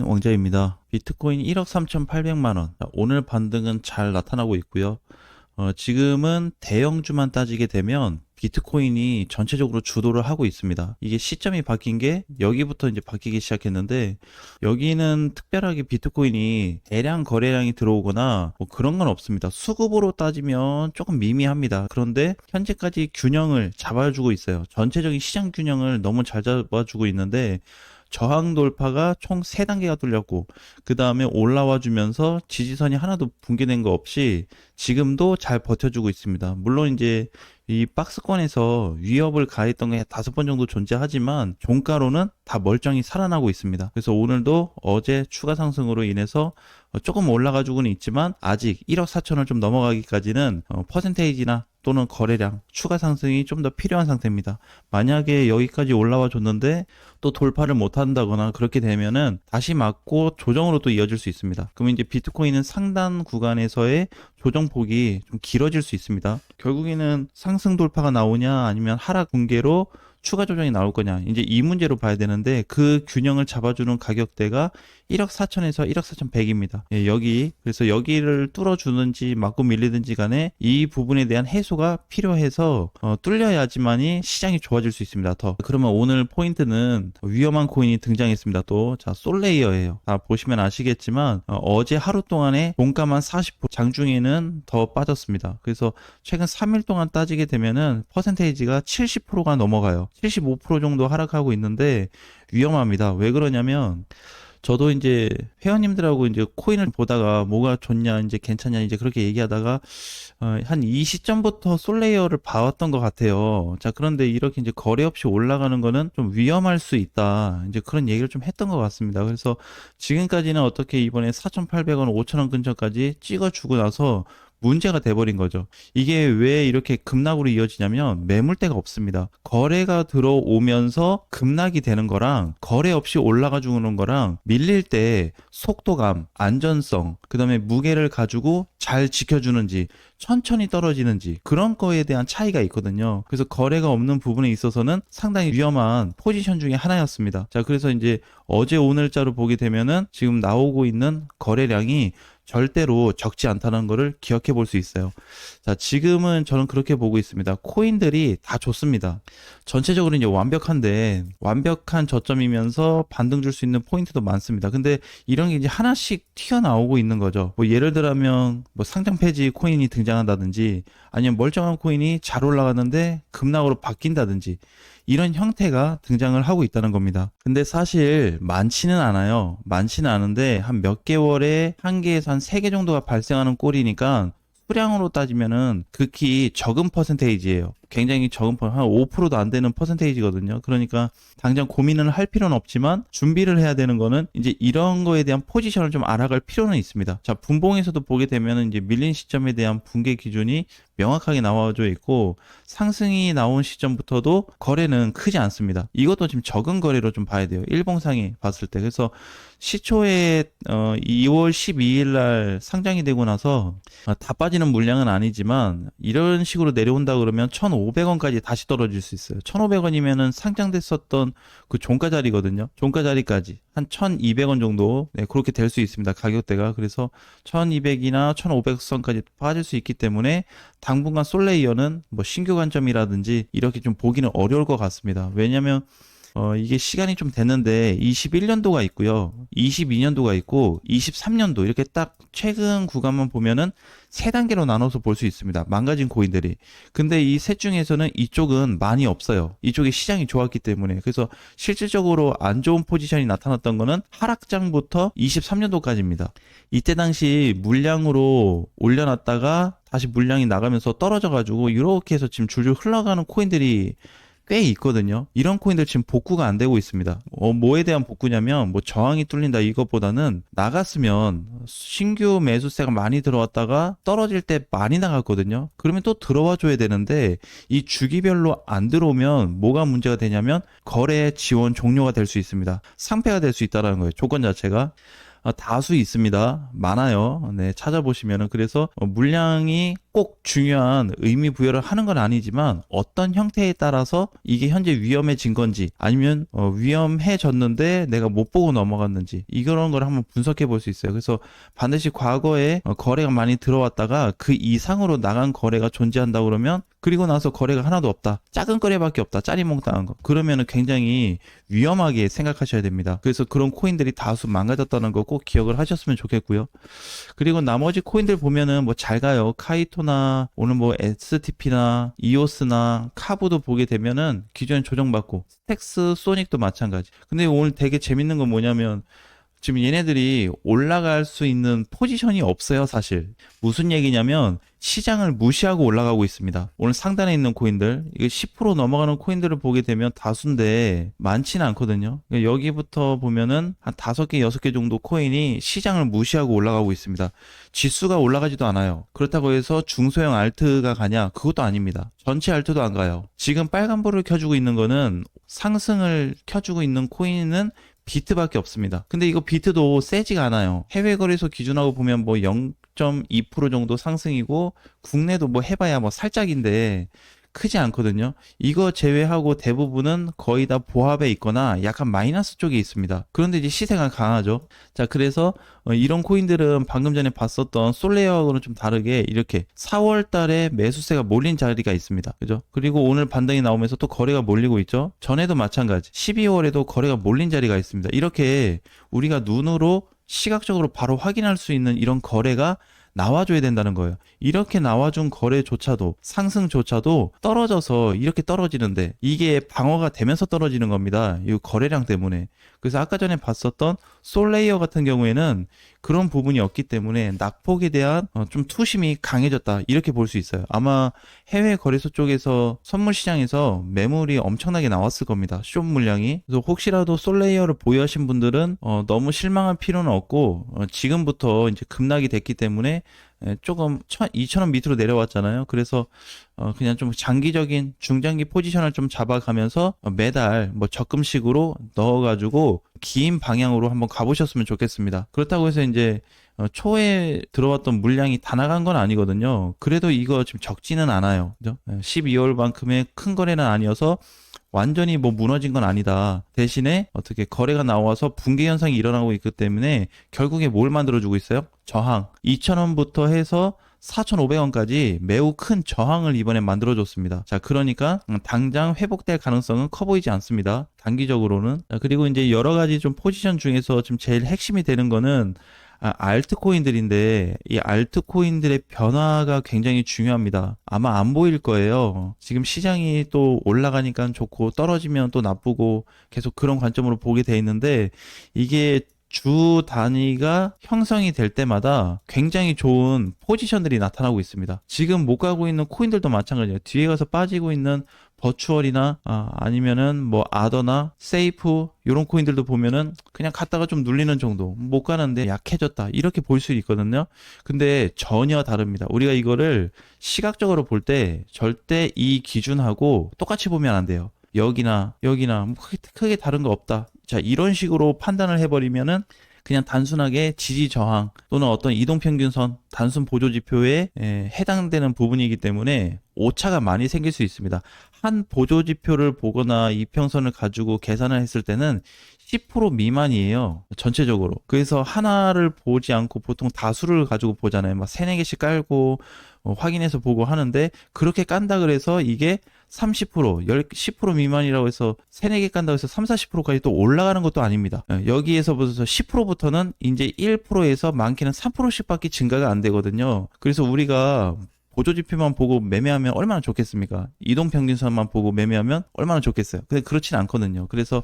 왕자입니다. 비트코인 1억 3,800만 원. 오늘 반등은 잘 나타나고 있고요. 지금은 대형주만 따지게 되면 비트코인이 전체적으로 주도를 하고 있습니다. 이게 시점이 바뀐 게 여기부터 이제 바뀌기 시작했는데, 여기는 특별하게 비트코인이 대량 거래량이 들어오거나 뭐 그런 건 없습니다. 수급으로 따지면 조금 미미합니다. 그런데 현재까지 균형을 잡아주고 있어요. 전체적인 시장 균형을 너무 잘 잡아주고 있는데, 저항 돌파가 총 3단계가 뚫렸고, 그 다음에 올라와 주면서 지지선이 하나도 붕괴된 거 없이 지금도 잘 버텨주고 있습니다. 물론 이제 이 박스권에서 위협을 가했던 게 5번 정도 존재하지만 종가로는 다 멀쩡히 살아나고 있습니다. 그래서 오늘도 어제 추가 상승으로 인해서 조금 올라가지고는 있지만 아직 1억 4천을 좀 넘어가기까지는 퍼센테이지나 또는 거래량 추가 상승이 좀 더 필요한 상태입니다. 만약에 여기까지 올라와 줬는데 또 돌파를 못 한다거나 그렇게 되면은 다시 맞고 조정으로 또 이어질 수 있습니다. 그러면 이제 비트코인은 상단 구간에서의 조정폭이 좀 길어질 수 있습니다. 결국에는 상승 돌파가 나오냐 아니면 하락 붕괴로 추가 조정이 나올 거냐, 이제 이 문제로 봐야 되는데, 그 균형을 잡아주는 가격대가 1억 4천에서 1억 4,100입니다. 그래서 여기를 뚫어주는지 맞고 밀리든지 간에 이 부분에 대한 해소가 필요해서 뚫려야지만이 시장이 좋아질 수 있습니다. 그러면 오늘 포인트는 위험한 코인이 등장했습니다. 솔레이어예요. 보시면 아시겠지만 어제 하루 동안에 종가만 40%, 장중에는 더 빠졌습니다. 그래서 최근 3일 동안 따지게 되면은 퍼센테이지가 70%가 넘어가요. 75% 정도 하락하고 있는데 위험합니다. 왜 그러냐면, 저도 이제 회원님들하고 이제 코인을 보다가 뭐가 좋냐, 이제 괜찮냐, 이제 그렇게 얘기하다가 한 이 시점부터 솔레이어를 봐왔던 것 같아요. 자, 그런데 이렇게 이제 거래 없이 올라가는 거는 좀 위험할 수 있다, 이제 그런 얘기를 좀 했던 것 같습니다. 그래서 지금까지는 어떻게 이번에 4,800원, 5,000원 근처까지 찍어주고 나서 문제가 돼버린 거죠. 이게 왜 이렇게 급락으로 이어지냐면 매물대가 없습니다. 거래가 들어오면서 급락이 되는 거랑 거래 없이 올라가 주는 거랑 밀릴 때 속도감, 안전성, 그 다음에 무게를 가지고 잘 지켜주는지 천천히 떨어지는지 그런 거에 대한 차이가 있거든요. 그래서 거래가 없는 부분에 있어서는 상당히 위험한 포지션 중에 하나였습니다. 자, 그래서 이제 어제 오늘자로 보게 되면은 지금 나오고 있는 거래량이 절대로 적지 않다는 것을 기억해 볼 수 있어요. 자, 지금은 저는 그렇게 보고 있습니다. 코인들이 다 좋습니다. 전체적으로 이제 완벽한 저점이면서 반등 줄 수 있는 포인트도 많습니다. 근데 이런 게 이제 하나씩 튀어나오고 있는 거죠. 뭐 예를 들면 뭐 상장 폐지 코인이 등장한다든지, 아니면 멀쩡한 코인이 잘 올라가는데 급락으로 바뀐다든지, 이런 형태가 등장을 하고 있다는 겁니다. 근데 사실 많지는 않아요. 많지는 않은데 한 몇 개월에 한 개에서 한 3개 정도가 발생하는 꼴이니까 수량으로 따지면은 극히 적은 퍼센테이지예요. 굉장히 적은 한 5%도 안 되는 퍼센테이지거든요. 그러니까 당장 고민을 할 필요는 없지만 준비를 해야 되는 거는 이제 이런 거에 대한 포지션을 좀 알아갈 필요는 있습니다. 자, 분봉에서도 보게 되면은 이제 밀린 시점에 대한 붕괴 기준이 명확하게 나와져 있고, 상승이 나온 시점부터도 거래는 크지 않습니다. 이것도 지금 적은 거래로 좀 봐야 돼요. 일봉상에 봤을 때. 그래서 시초에 2월 12일 날 상장이 되고 나서 다 빠지는 물량은 아니지만 이런 식으로 내려온다 그러면 1,500원까지 다시 떨어질 수 있어요. 1,500원이면은 상장됐었던 그 종가 자리거든요. 종가 자리까지 한 1,200원 정도, 네, 그렇게 될 수 있습니다. 가격대가. 그래서 1,200이나 1,500선까지 빠질 수 있기 때문에 당분간 솔레이어는 뭐 신규 관점이라든지 이렇게 좀 보기는 어려울 것 같습니다. 왜냐면 이게 시간이 좀 됐는데 21년도가 있고요, 22년도가 있고 23년도, 이렇게 딱 최근 구간만 보면은 3단계로 나눠서 볼 수 있습니다. 망가진 코인들이. 근데 이 셋 중에서는 이쪽은 많이 없어요. 이쪽에 시장이 좋았기 때문에. 그래서 실질적으로 안 좋은 포지션이 나타났던 거는 하락장부터 23년도까지입니다. 이때 당시 물량으로 올려놨다가 다시 물량이 나가면서 떨어져가지고 이렇게 해서 지금 줄줄 흘러가는 코인들이 꽤 있거든요. 이런 코인들 지금 복구가 안 되고 있습니다. 뭐에 대한 복구냐면, 뭐 저항이 뚫린다 이것보다는 나갔으면 신규 매수세가 많이 들어왔다가 떨어질 때 많이 나갔거든요. 그러면 또 들어와 줘야 되는데 이 주기별로 안 들어오면 뭐가 문제가 되냐면 거래 지원 종료가 될 수 있습니다. 상폐가 될 수 있다는 거예요. 조건 자체가. 다수 있습니다. 많아요. 네, 찾아보시면은. 그래서 물량이 꼭 중요한 의미 부여를 하는 건 아니지만 어떤 형태에 따라서 이게 현재 위험해진 건지 아니면 위험해졌는데 내가 못 보고 넘어갔는지 이런 걸 한번 분석해 볼 수 있어요. 그래서 반드시 과거에 거래가 많이 들어왔다가 그 이상으로 나간 거래가 존재한다 그러면 그리고 나서 거래가 하나도 없다. 작은 거래밖에 없다. 짜리몽땅한 거. 그러면은 굉장히 위험하게 생각하셔야 됩니다. 그래서 그런 코인들이 다수 망가졌다는 거 꼭 기억을 하셨으면 좋겠고요. 그리고 나머지 코인들 보면은 뭐 잘 가요. 카이토나 오늘 뭐 STP나 이오스나 카브도 보게 되면은 기존에 조정받고 스택스 소닉도 마찬가지. 근데 오늘 되게 재밌는 건 뭐냐면 지금 얘네들이 올라갈 수 있는 포지션이 없어요, 사실. 무슨 얘기냐면 시장을 무시하고 올라가고 있습니다. 오늘 상단에 있는 코인들, 이게 10% 넘어가는 코인들을 보게 되면 다수인데 많지는 않거든요. 여기부터 보면은 한 5개, 6개 정도 코인이 시장을 무시하고 올라가고 있습니다. 지수가 올라가지도 않아요. 그렇다고 해서 중소형 알트가 가냐? 그것도 아닙니다. 전체 알트도 안 가요. 지금 빨간불을 켜주고 있는 거는 상승을 켜주고 있는 코인은 비트밖에 없습니다. 근데 이거 비트도 세지가 않아요. 해외 거래소 기준하고 보면 뭐 0.2% 정도 상승이고 국내도 뭐 해봐야 뭐 살짝인데 크지 않거든요. 이거 제외하고 대부분은 거의 다 보합에 있거나 약간 마이너스 쪽에 있습니다. 그런데 이제 시세가 강하죠. 자, 그래서 이런 코인들은 방금 전에 봤었던 솔레어하고는 좀 다르게 이렇게 4월 달에 매수세가 몰린 자리가 있습니다. 그죠? 그리고 오늘 반등이 나오면서 또 거래가 몰리고 있죠. 전에도 마찬가지. 12월에도 거래가 몰린 자리가 있습니다. 이렇게 우리가 눈으로 시각적으로 바로 확인할 수 있는 이런 거래가 나와줘야 된다는 거예요. 이렇게 나와준 거래조차도 상승조차도 떨어져서 이렇게 떨어지는데 이게 방어가 되면서 떨어지는 겁니다. 이 거래량 때문에. 그래서 아까 전에 봤었던 솔레이어 같은 경우에는 그런 부분이 없기 때문에 낙폭에 대한 좀 투심이 강해졌다 이렇게 볼 수 있어요. 아마 해외 거래소 쪽에서 선물 시장에서 매물이 엄청나게 나왔을 겁니다. 숏 물량이. 그래서 혹시라도 솔레이어를 보유하신 분들은 너무 실망할 필요는 없고 지금부터 이제 급락이 됐기 때문에 조금 2,000원 밑으로 내려왔잖아요. 그래서 그냥 좀 장기적인 중장기 포지션을 좀 잡아가면서 매달 뭐 적금식으로 넣어가지고 긴 방향으로 한번 가보셨으면 좋겠습니다. 그렇다고 해서 이제 초에 들어왔던 물량이 다 나간 건 아니거든요. 그래도 이거 지금 적지는 않아요. 그죠? 12월만큼의 큰 거래는 아니어서 완전히 뭐 무너진 건 아니다. 대신에 어떻게 거래가 나와서 붕괴 현상이 일어나고 있기 때문에 결국에 뭘 만들어주고 있어요? 저항. 2,000원부터 해서 4,500원까지 매우 큰 저항을 이번에 만들어줬습니다. 자, 그러니까 당장 회복될 가능성은 커 보이지 않습니다. 단기적으로는. 자, 그리고 이제 여러 가지 좀 포지션 중에서 지금 제일 핵심이 되는 거는 알트코인들인데 이 알트코인들의 변화가 굉장히 중요합니다. 아마 안 보일 거예요. 지금 시장이 또 올라가니까 좋고 떨어지면 또 나쁘고 계속 그런 관점으로 보게 돼 있는데 이게 주 단위가 형성이 될 때마다 굉장히 좋은 포지션들이 나타나고 있습니다. 지금 못 가고 있는 코인들도 마찬가지예요. 뒤에 가서 빠지고 있는 버추얼이나 아니면은 뭐 아더나 세이프 이런 코인들도 보면은 그냥 갔다가 좀 눌리는 정도, 못 가는데 약해졌다 이렇게 볼 수 있거든요. 근데 전혀 다릅니다. 우리가 이거를 시각적으로 볼 때 절대 이 기준하고 똑같이 보면 안 돼요. 여기나 뭐 크게 다른 거 없다. 자, 이런 식으로 판단을 해버리면은 그냥 단순하게 지지 저항 또는 어떤 이동평균선 단순 보조지표에 해당되는 부분이기 때문에 오차가 많이 생길 수 있습니다. 한 보조지표를 보거나 이평선을 가지고 계산을 했을 때는 10% 미만이에요. 전체적으로. 그래서 하나를 보지 않고 보통 다수를 가지고 보잖아요. 막 3, 4개씩 깔고 확인해서 보고 하는데 그렇게 깐다 그래서 이게 30%, 10% 미만이라고 해서 3, 4개 깐다고 해서 3, 40%까지 또 올라가는 것도 아닙니다. 여기에서부터 10%부터는 이제 1%에서 많게는 3%씩밖에 증가가 안 되거든요. 그래서 우리가 보조지표만 보고 매매하면 얼마나 좋겠습니까? 이동평균선만 보고 매매하면 얼마나 좋겠어요? 근데 그렇진 않거든요. 그래서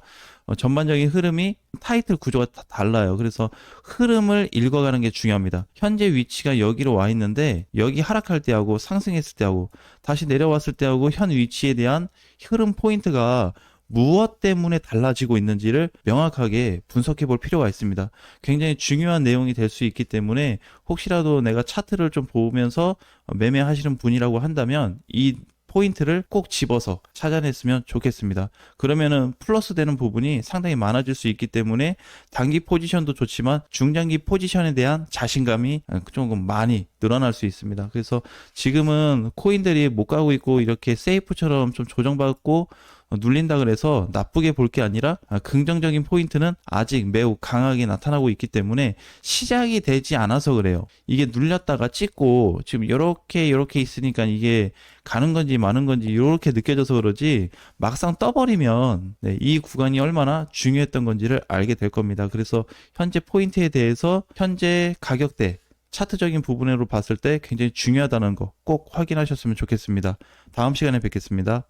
전반적인 흐름이 타이틀 구조가 다 달라요. 그래서 흐름을 읽어가는 게 중요합니다. 현재 위치가 여기로 와 있는데 여기 하락할 때하고 상승했을 때하고 다시 내려왔을 때하고 현 위치에 대한 흐름 포인트가 무엇 때문에 달라지고 있는지를 명확하게 분석해 볼 필요가 있습니다. 굉장히 중요한 내용이 될 수 있기 때문에 혹시라도 내가 차트를 좀 보면서 매매하시는 분이라고 한다면 이 포인트를 꼭 집어서 찾아냈으면 좋겠습니다. 그러면은 플러스 되는 부분이 상당히 많아질 수 있기 때문에 단기 포지션도 좋지만 중장기 포지션에 대한 자신감이 조금 많이 늘어날 수 있습니다. 그래서 지금은 코인들이 못 가고 있고 이렇게 세이프처럼 좀 조정받고 눌린다 그래서 나쁘게 볼 게 아니라 긍정적인 포인트는 아직 매우 강하게 나타나고 있기 때문에 시작이 되지 않아서 그래요. 이게 눌렸다가 찍고 지금 이렇게 있으니까 이게 가는 건지 마는 건지 이렇게 느껴져서 그러지 막상 떠버리면 네, 이 구간이 얼마나 중요했던 건지를 알게 될 겁니다. 그래서 현재 포인트에 대해서 현재 가격대 차트적인 부분으로 봤을 때 굉장히 중요하다는 거 꼭 확인하셨으면 좋겠습니다. 다음 시간에 뵙겠습니다.